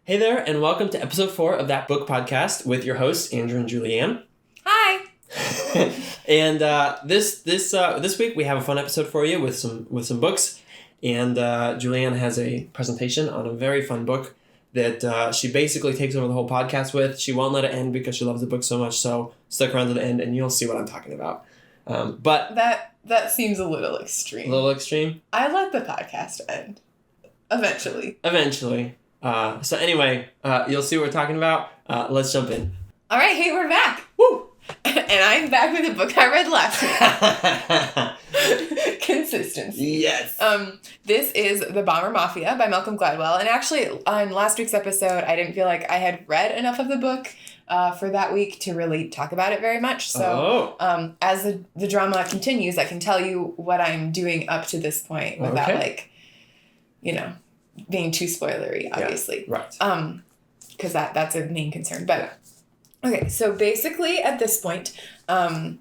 Hey there, and welcome to episode 4 of That Book Podcast with your hosts, Andrew and Julianne. Hi! And this week we have a fun episode for you with some books, and Julianne has a presentation on a very fun book that she basically takes over the whole podcast with. She won't let it end because she loves the book so much, so stick around to the end and you'll see what I'm talking about. But that seems a little extreme. A little extreme? I let the podcast end. Eventually. So anyway, you'll see what we're talking about. Let's jump in. All right, hey, we're back. Woo! And I'm back with a book I read last week. Consistency. Yes. This is The Bomber Mafia by Malcolm Gladwell. And actually, on last week's episode, I didn't feel like I had read enough of the book for that week to really talk about it very much. So as the drama continues, I can tell you what I'm doing up to this point without, being too spoilery, obviously. Yeah, right. Because that's a main concern. But, okay, so basically at this point, the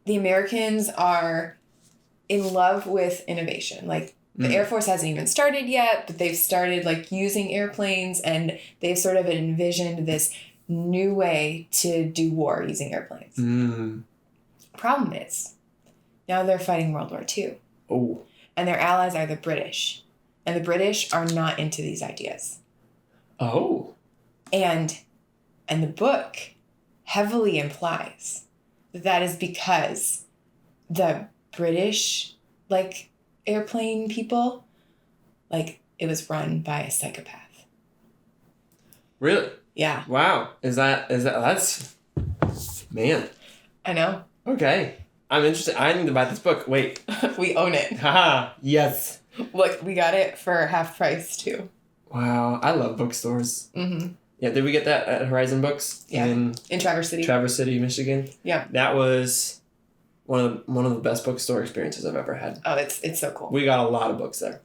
Americans are in love with innovation. Like, the Air Force hasn't even started yet, but they've started, using airplanes, and they've sort of envisioned this new way to do war using airplanes. Problem is, now they're fighting World War II. Oh. And their allies are the British. And the British are not into these ideas. Oh. And the book heavily implies that is because the British, airplane people, it was run by a psychopath. Really? Yeah. Wow. That's... Man. I know. Okay. I'm interested. I need to buy this book. Wait. We own it. Haha. Yes. Look, we got it for half price, too. Wow. I love bookstores. Mm-hmm. Yeah, did we get that at Horizon Books? Yeah. In Traverse City, Michigan? Yeah. That was one of the best bookstore experiences I've ever had. Oh, it's so cool. We got a lot of books there.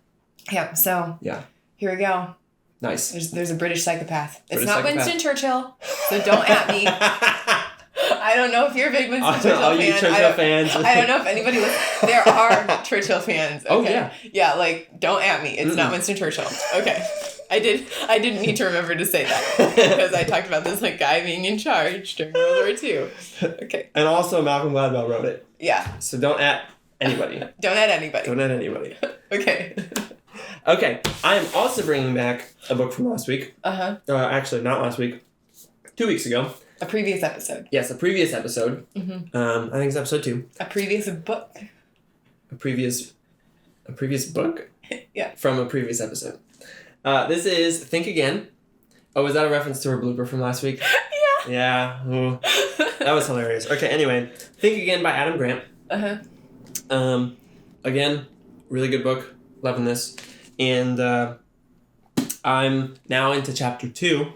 Yeah, so here we go. Nice. There's a British psychopath. It's not psychopath. Winston Churchill, so don't at me. I don't know if you're a big Winston Churchill fan. You Churchill fans. I don't know if anybody there are Churchill fans. Okay? Oh, yeah. Yeah, don't at me. It's not Winston Churchill. Okay. I didn't need to remember to say that because I talked about this guy being in charge during World War II. Okay. And also Malcolm Gladwell wrote it. Yeah. So don't at anybody. Don't at anybody. Don't at anybody. Okay. Okay. I am also bringing back a book from last week. Uh-huh. Actually, not last week. 2 weeks ago. A previous episode. Yes, a previous episode. Mm-hmm. I think it's episode 2. A previous book. A previous book? Yeah. From a previous episode. This is Think Again. Oh, is that a reference to her blooper from last week? Yeah. Yeah. Ooh. That was hilarious. Okay, anyway. Think Again by Adam Grant. Uh-huh. Again, really good book. Loving this. And I'm now into chapter 2.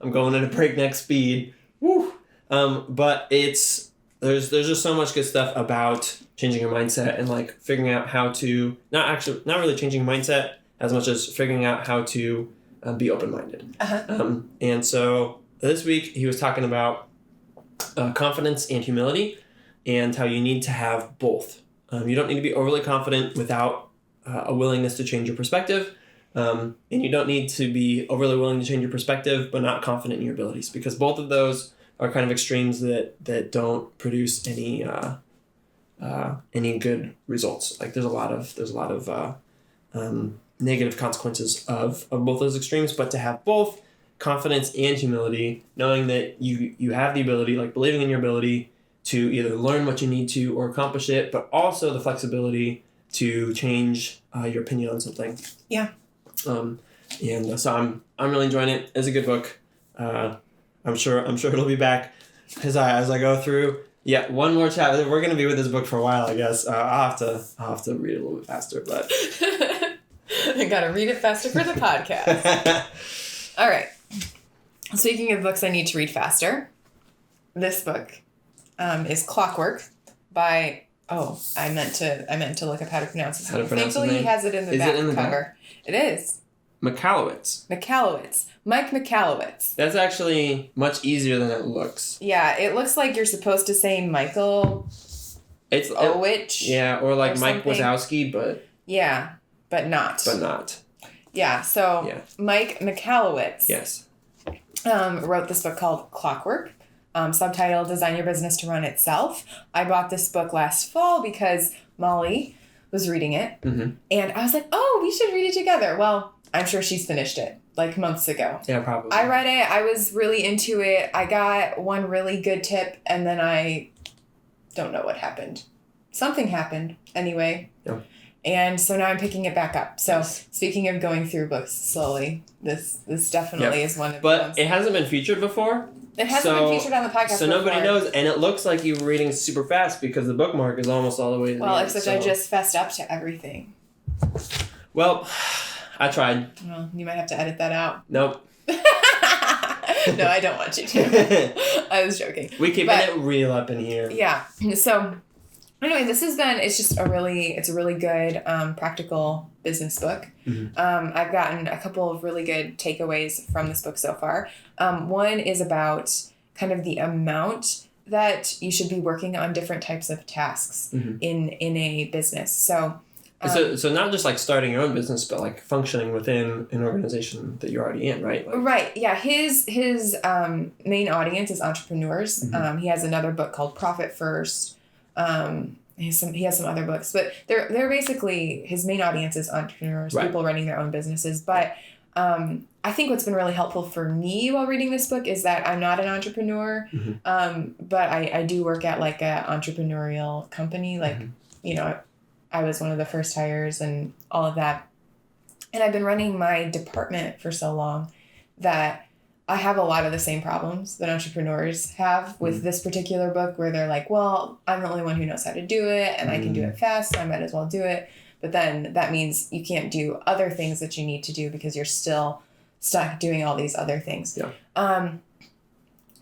I'm going at a breakneck speed. Woo! But there's just so much good stuff about changing your mindset and figuring out how to not really changing mindset as much as figuring out how to be open-minded. Uh-huh. And so this week he was talking about confidence and humility and how you need to have both. You don't need to be overly confident without a willingness to change your perspective. And you don't need to be overly willing to change your perspective, but not confident in your abilities, because both of those are kind of extremes that don't produce any good results. There's a lot of negative consequences of both those extremes. But to have both confidence and humility, knowing that you have the ability, believing in your ability to either learn what you need to or accomplish it, but also the flexibility to change your opinion on something. Yeah. And so I'm really enjoying it. It's a good book. I'm sure it'll be back as I go through. Yeah, one more chapter. We're gonna be with this book for a while, I guess. I'll have to read it a little bit faster, but I gotta read it faster for the podcast. All right. Speaking of books I need to read faster, this book is Clockwork by. Oh, I meant to look up how to pronounce his name. Thankfully, he has it in the back cover. It is. Michalowicz. Mike Michalowicz. That's actually much easier than it looks. Yeah, it looks like you're supposed to say Michael. It's Owich. Yeah, or Mike Wazowski, but. Yeah, but not. Yeah. So Mike Michalowicz. Yes. Wrote this book called Clockwork. Subtitle, Design Your Business to Run Itself. I bought this book last fall because Molly was reading it. Mm-hmm. And I was like, oh, we should read it together. Well, I'm sure she's finished it like months ago. Yeah, probably. I read it. I was really into it. I got one really good tip and then I don't know what happened. Something happened anyway. Yeah. And so now I'm picking it back up. So speaking of going through books slowly, this definitely is one of the ones. But it hasn't been featured before. It hasn't been featured on the podcast so nobody knows, and it looks like you were reading super fast because the bookmark is almost all the way to the end. Except I just fessed up to everything. Well, I tried. Well, you might have to edit that out. Nope. No, I don't want you to. I was joking. We keeping it real up in here. Yeah. So, anyway, it's a really good practical business book. Mm-hmm. I've gotten a couple of really good takeaways from this book so far. One is about kind of the amount that you should be working on different types of tasks mm-hmm. in a business. So not just like starting your own business, but like functioning within an organization that you're already in, right? Right. Yeah. His main audience is entrepreneurs. Mm-hmm. He has another book called Profit First. He has some other books, but they're basically, his main audience is entrepreneurs, right. People running their own businesses. But I think what's been really helpful for me while reading this book is that I'm not an entrepreneur, mm-hmm. But I do work at like a entrepreneurial company. Like, mm-hmm. I was one of the first hires and all of that. And I've been running my department for so long that I have a lot of the same problems that entrepreneurs have with this particular book where they're like, well, I'm the only one who knows how to do it and I can do it fast, so I might as well do it. But then that means you can't do other things that you need to do because you're still stuck doing all these other things. Yeah.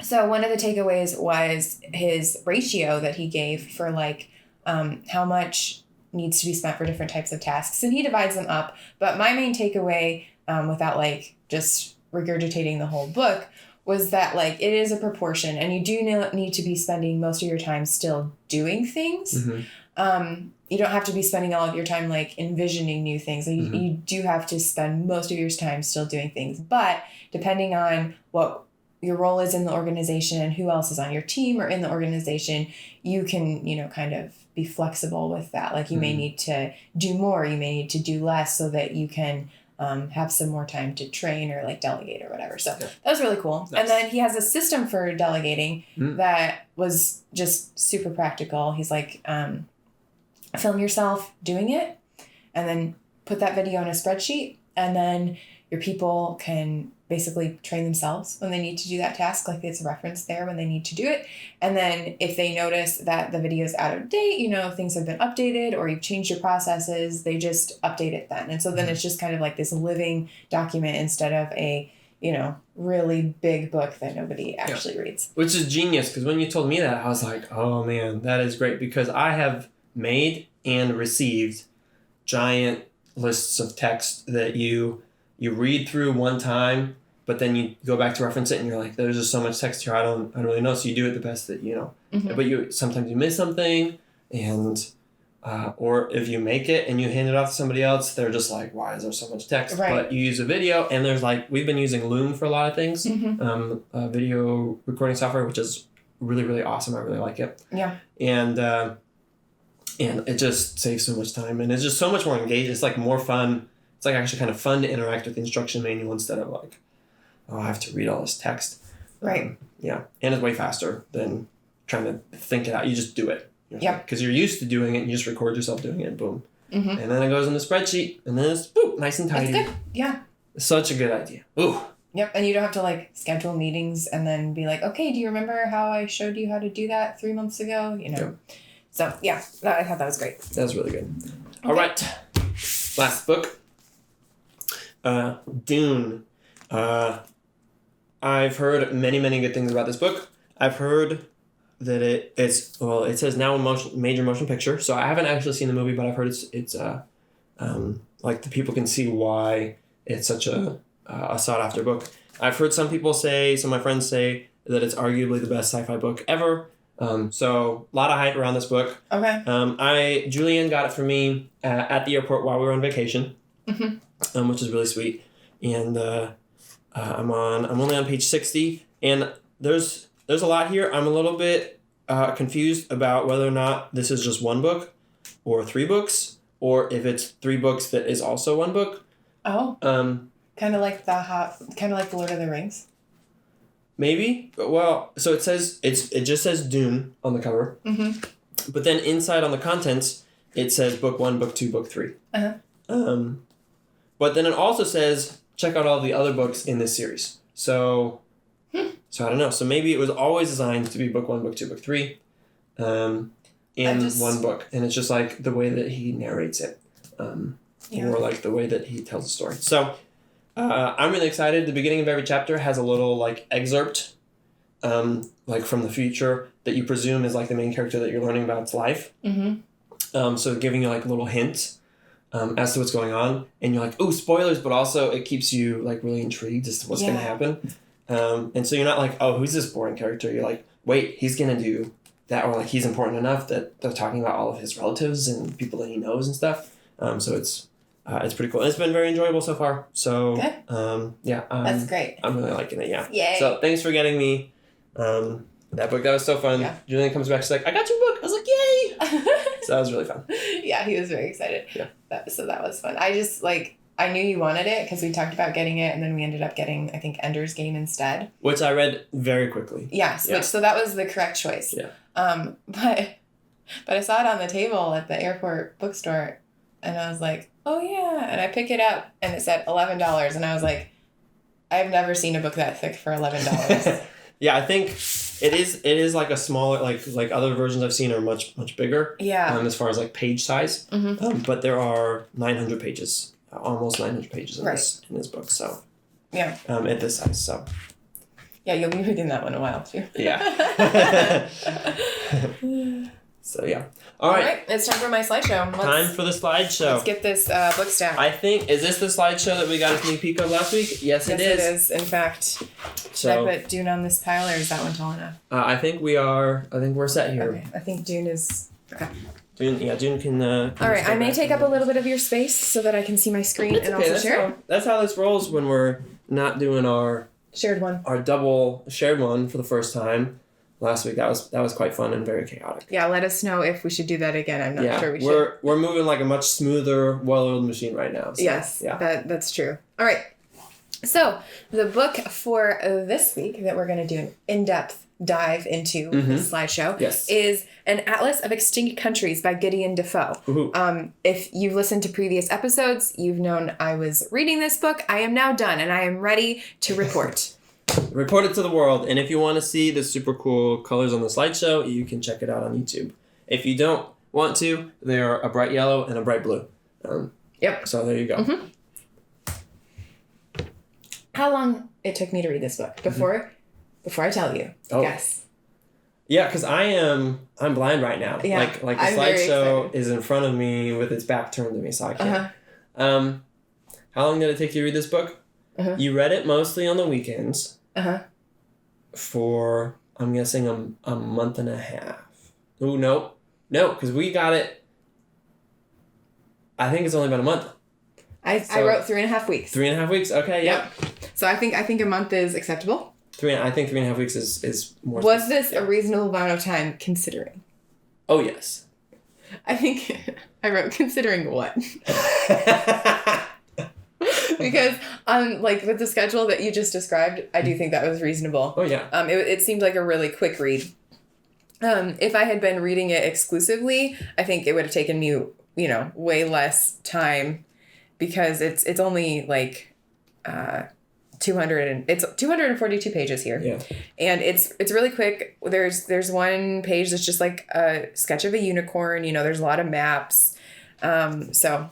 So one of the takeaways was his ratio that he gave for like how much needs to be spent for different types of tasks. And he divides them up. But my main takeaway, without like just regurgitating the whole book, was that like it is a proportion and you do need to be spending most of your time still doing things. Mm-hmm. You don't have to be spending all of your time like envisioning new things. Mm-hmm. You do have to spend most of your time still doing things. But depending on what your role is in the organization and who else is on your team or in the organization, you can, kind of be flexible with that. Like you may need to do more, you may need to do less so that you can have some more time to train or like delegate or whatever. So that was really cool. Nice. And then he has a system for delegating that was just super practical. He's like, film yourself doing it and then put that video in a spreadsheet, and then your people can basically train themselves when they need to do that task. Like it's a reference there when they need to do it. And then if they notice that the video is out of date, things have been updated or you've changed your processes, they just update it then. And so then it's just kind of like this living document instead of a, really big book that nobody actually reads. Which is genius, because when you told me that, I was like, oh man, that is great, because I have made and received giant lists of text that you read through one time, but then you go back to reference it and you're like, there's just so much text here, I don't really know. So you do it the best that you know. Mm-hmm. But sometimes you miss something, and or if you make it and you hand it off to somebody else, they're just like, why is there so much text? Right. But you use a video, and there's like, we've been using Loom for a lot of things, video recording software, which is really, really awesome. I really like it. Yeah. And it just saves so much time, and it's just so much more engaged. It's like more fun. It's like actually kind of fun to interact with the instruction manual instead of like, oh, I have to read all this text. Right. Yeah. And it's way faster than trying to think it out. You just do it. Yeah. Because you're used to doing it and you just record yourself doing it and boom. Mm-hmm. And then it goes in the spreadsheet and then it's boop, nice and tidy. It's good. Yeah. Such a good idea. Ooh. Yep. And you don't have to like schedule meetings and then be like, okay, do you remember how I showed you how to do that 3 months ago? Yep. So yeah, I thought that was great. That was really good. Okay. All right. Last book. Dune. I've heard many, many good things about this book. I've heard that it says now a major motion picture. So I haven't actually seen the movie, but I've heard it's like the people can see why it's such a sought after book. I've heard some of my friends say that it's arguably the best sci-fi book ever. So a lot of hype around this book. Okay. Julian got it for me at the airport while we were on vacation. Mm-hmm. which is really sweet. And I'm only on page 60, and there's a lot here. I'm a little bit confused about whether or not this is just one book or 3 books, or if it's 3 books that is also one book. Oh. Kind of like the Lord of the Rings. Maybe. Well, so it just says Dune on the cover. Mm-hmm. But then inside on the contents, it says book 1, book 2, book 3. Uh-huh. But then it also says check out all the other books in this series. So I don't know. So maybe it was always designed to be book 1, book 2, book 3, in one book, and it's just like the way that he narrates it, or like the way that he tells the story. So I'm really excited. The beginning of every chapter has a little like excerpt, like from the future that you presume is like the main character that you're learning about its life. Mm-hmm. So giving you like little hints as to what's going on, and you're like, oh, spoilers, but also it keeps you like really intrigued as to what's going to happen. And so you're not like, oh, who's this boring character? You're like, wait, he's going to do that, or like he's important enough that they're talking about all of his relatives and people that he knows and stuff. So it's pretty cool. And it's been very enjoyable so far. So that's great. I'm really liking it. Yeah. Yay. So thanks for getting me that book. That was so fun. Yeah. Julian comes back. She's like, I got your book. I was like, yay. So that was really fun. Yeah, he was very excited. Yeah. So that was fun. I just I knew you wanted it because we talked about getting it, and then we ended up getting, I think, Ender's Game instead. Which I read very quickly. Yes, yeah. So that was the correct choice. Yeah. But I saw it on the table at the airport bookstore, and I was like, oh yeah, and I pick it up, and it said $11, and I was like, I've never seen a book that thick for $11. Yeah, I think it is like a smaller, like other versions I've seen are much bigger. Yeah. As far as like page size. Mm-hmm. But there are 900 pages. Almost 900 pages in this book, so yeah. At this size, so yeah, you'll be reading that one a while too. Yeah. So yeah. All right. It's time for my slideshow. Time for the slideshow. Let's get this book stack. I think is this the slideshow that we got a sneak peek of last week? Yes, it is. Yes, it is. In fact, should I put Dune on this pile, or is that one tall enough? I think we're set here. Okay. I think Dune is okay. Dune can... All right, I may take up a little bit of your space so that I can see my screen and also share. That's how this rolls when we're not doing our... Shared one. Our double shared one for the first time last week. That was quite fun and very chaotic. Yeah, let us know if we should do that again. I'm not sure we should. We're moving like a much smoother, well-oiled machine right now. So, yes, that's true. All right. So the book for this week that we're going to do an in-depth dive into this slideshow is An Atlas of Extinct Countries by Gideon Defoe. If you've listened to previous episodes, you've known I was reading this book. I am now done, and I am ready to report. Report it to the world. And if you want to see the super cool colors on the slideshow, you can check it out on YouTube. If you don't want to, they are a bright yellow and a bright blue. Yep. So there you go. Mm-hmm. How long it took me to read this book before I tell you? Oh. Yes. Yeah, because I'm blind right now. Yeah, like the slideshow is in front of me with its back turned to me, so I can't. How long did it take you to read this book? You read it mostly on the weekends. For I'm guessing a month and a half. Oh no, because we got it. I think it's only been a month. I wrote 3.5 weeks. 3.5 weeks. Okay. Yep. So I think a month is acceptable. I think 3.5 weeks is more. Was this a reasonable amount of time considering? Oh yes. I think I wrote considering what. Because like with the schedule that you just described, I do think that was reasonable. Oh yeah. It seemed like a really quick read. If I had been reading it exclusively, I think it would have taken me, way less time, because it's only like 242 pages here. Yeah. And it's really quick. There's one page that's just like a sketch of a unicorn, there's a lot of maps. So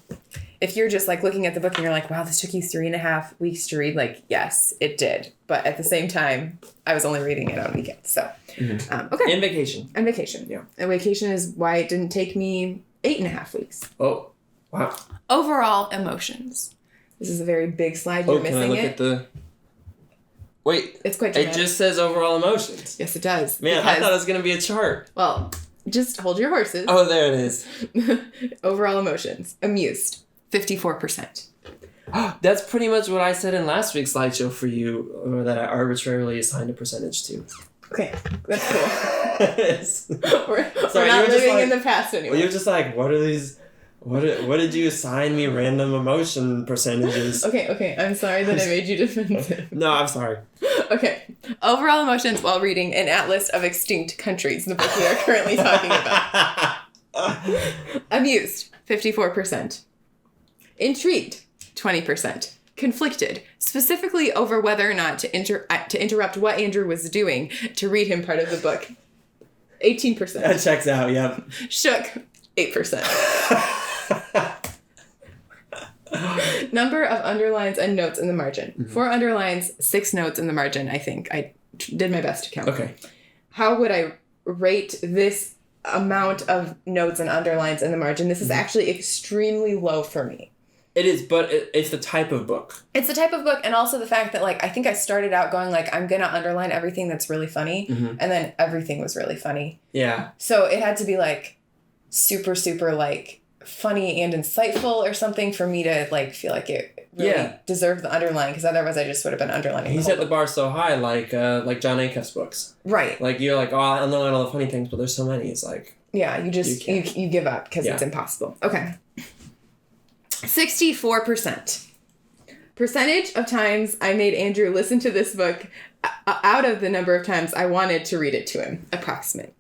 if you're just like looking at the book and you're like, wow, this took you 3.5 weeks to read, like, yes, it did. But at the same time, I was only reading it on weekends. So, okay. And vacation. Yeah. And vacation is why it didn't take me 8.5 weeks. Oh, wow. Overall emotions. This is a very big slide. You're missing it. Can I look at the... Wait. It's quite dramatic. It just says overall emotions. Yes, it does. Man, I thought it was going to be a chart. Well, just hold your horses. Oh, there it is. Overall emotions. Amused. 54%. That's pretty much what I said in last week's slideshow for you, or that I arbitrarily assigned a percentage to. Okay, that's cool. we're Sorry, not living in the past anymore. Well, you're just like, what are these? What did you assign me random emotion percentages? Okay, I'm sorry that I made you defensive. No, I'm sorry. Okay. Overall emotions while reading An Atlas of Extinct Countries, the book we are currently talking about. Amused, 54%. Intrigued, 20%. Conflicted, specifically over whether or not to interrupt what Andrew was doing to read him part of the book. 18%. That checks out, yep. Shook, 8%. Number of underlines and notes in the margin. Mm-hmm. 4 underlines, 6 notes in the margin, I think. I did my best to count. Okay. How would I rate this amount of notes and underlines in the margin? This is actually extremely low for me. It is, but it's the type of book. It's the type of book, and also the fact that, like, I think I started out going, like, I'm going to underline everything that's really funny, and then everything was really funny. Yeah. So it had to be, like, super, super, like, funny and insightful or something for me to, like, feel like it really deserved the underline, because otherwise I just would have been underlining. He set the bar so high, like John Acuff's books. Right. Like, you're like, oh, I underline all the funny things, but there's so many. It's like... Yeah, you just, you give up because it's impossible. Okay. 64%. Percentage of times I made Andrew listen to this book out of the number of times I wanted to read it to him. Approximate.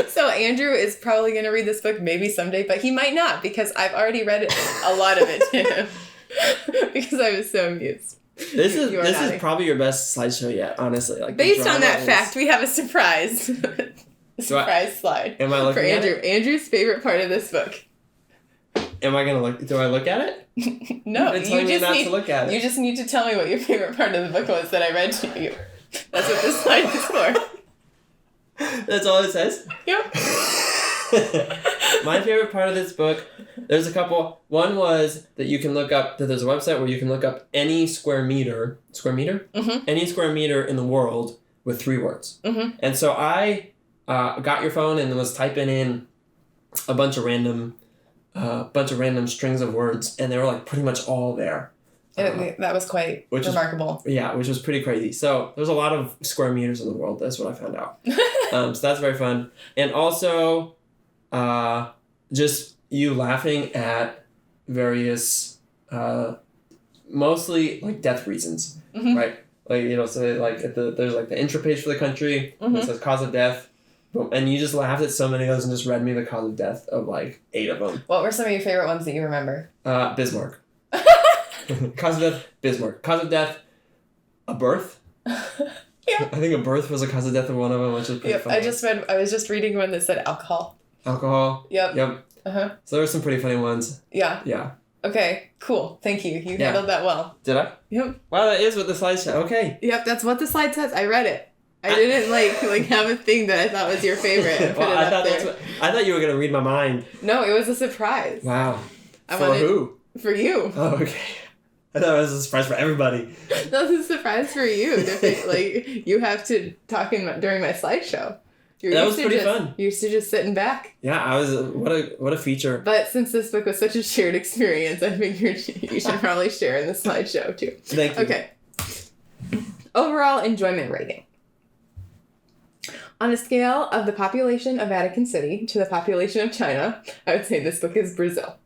So Andrew is probably going to read this book maybe someday, but he might not, because I've already read a lot of it to him because I was so amused. This is probably your best slideshow yet, honestly. Like, based on that fact, we have a surprise. Surprise slide. Am I looking for Andrew? At it? Andrew's favorite part of this book. Am I gonna look? Do I look at it? No, You've been telling me not to look at it. You just need to tell me what your favorite part of the book was that I read to you. That's what this slide is for. That's all it says? Yep. My favorite part of this book, there's a couple. One was that you can look up, that there's a website where you can look up any square meter? Mm-hmm. Any square meter in the world with 3 words. Mm-hmm. And so I got your phone and was typing in a bunch of random strings of words, and they were like pretty much all there. That was quite remarkable. Which was pretty crazy. So there's a lot of square meters in the world. That's what I found out. So that's very fun. And also, just you laughing at various, mostly like death reasons, right? Like, you know, so like there's like the intro page for the country. It says cause of death. And you just laughed at so many of those and just read me the cause of death of like 8 of them. What were some of your favorite ones that you remember? Bismarck. Cause of death, Bismarck. Cause of death, a birth. Yeah. I think a birth was a cause of death of one of them, which is pretty funny. I was just reading one that said alcohol. Alcohol. Yep. Uh-huh. So there were some pretty funny ones. Yeah. Yeah. Okay, cool. Thank you. You handled that well. Did I? Yep. Wow, that is what the slide said. Okay. Yep, that's what the slide says. I read it. I didn't like have a thing that I thought was your favorite and put it up there. I thought you were gonna read my mind. No, it was a surprise. Wow. Who? For you. Oh, okay. I thought it was a surprise for everybody. That was a surprise for you. Like, you have to talk during my slideshow. That was pretty fun. You're used to just sitting back. Yeah, I was. What a feature. But since this book was such a shared experience, I figured you should probably share in the slideshow too. Thank you. Okay. Overall enjoyment rating. On a scale of the population of Vatican City to the population of China, I would say this book is Brazil.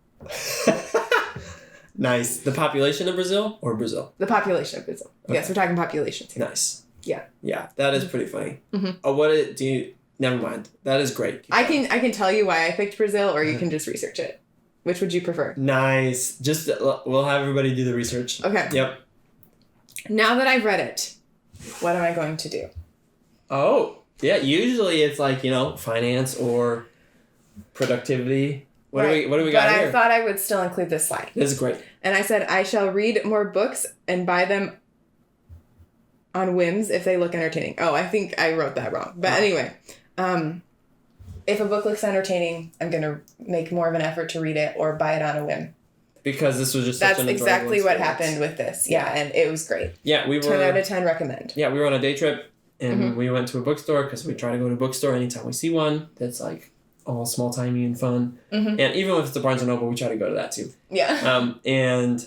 Nice. The population of Brazil or Brazil? The population of Brazil. Okay. Yes, we're talking populations here. Nice. Yeah. Yeah, that is pretty funny. Mm-hmm. Oh, never mind. That is great. I can tell you why I picked Brazil, or you can just research it. Which would you prefer? Nice. Just, we'll have everybody do the research. Okay. Yep. Now that I've read it, what am I going to do? Oh, yeah. Usually it's like, finance or productivity. What do we got here? But I thought I would still include this slide. This is great. And I said, I shall read more books and buy them on whims if they look entertaining. Oh, I think I wrote that wrong. But anyway, if a book looks entertaining, I'm going to make more of an effort to read it or buy it on a whim. Because this was just That's exactly what happened with this. Yeah, and it was great. Yeah, we were... 10 out of 10 recommend. Yeah, we were on a day trip, and we went to a bookstore because we try to go to a bookstore anytime we see one that's like all small-timey and fun. Mm-hmm. And even if it's a Barnes & Noble, we try to go to that too. Yeah. And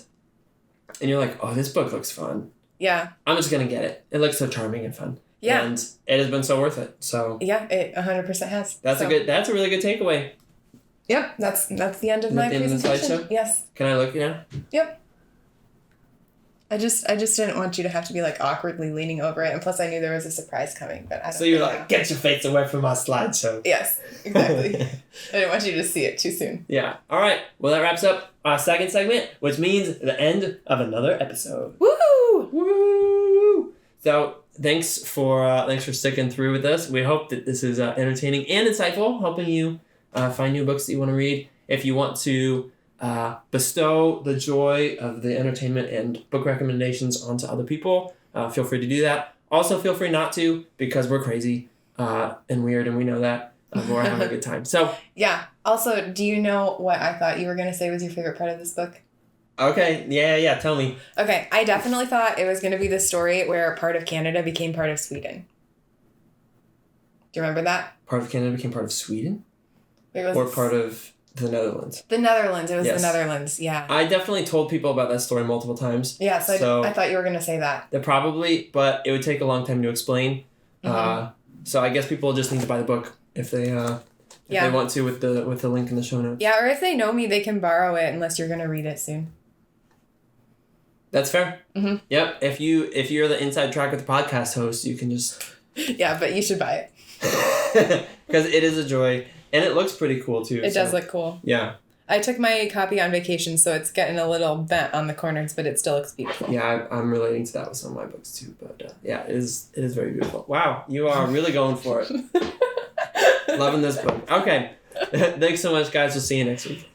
you're like, oh, this book looks fun. Yeah. I'm just going to get it. It looks so charming and fun. Yeah. And it has been so worth it. So yeah, it 100% has. That's a really good takeaway. Yep, that's the end of my presentation. Yes. Can I look now? Yep. I just didn't want you to have to be like awkwardly leaning over it, and plus I knew there was a surprise coming, but I don't. So you're like, get your face away from my slideshow. Yes, exactly. I didn't want you to see it too soon. Yeah. All right. Well, that wraps up our second segment, which means the end of another episode. Woo! Woo! So thanks for sticking through with us. We hope that this is entertaining and insightful, helping you find new books that you want to read. If you want to bestow the joy of the entertainment and book recommendations onto other people, feel free to do that. Also, feel free not to, because we're crazy and weird, and we know that. We're having a good time. So yeah. Also, do you know what I thought you were going to say was your favorite part of this book? Okay. Yeah. Tell me. Okay. I definitely thought it was going to be the story where part of Canada became part of Sweden. Do you remember that? Part of Canada became part of Sweden? Or part of the Netherlands? The Netherlands. It was the Netherlands, yeah. I definitely told people about that story multiple times. Yeah, so I thought you were going to say that. Probably, but it would take a long time to explain. Mm-hmm. So I guess people just need to buy the book if they want to with the link in the show notes. Yeah, or if they know me, they can borrow it unless you're going to read it soon. That's fair. Mm-hmm. Yep. If you're the inside track with the podcast host, you can just... Yeah, but you should buy it. Because it is a joy. And it looks pretty cool, too. It does look cool. Yeah. I took my copy on vacation, so it's getting a little bent on the corners, but it still looks beautiful. Yeah, I'm relating to that with some of my books, too. But, yeah, it is very beautiful. Wow, you are really going for it. Loving this book. Okay. Thanks so much, guys. We'll see you next week.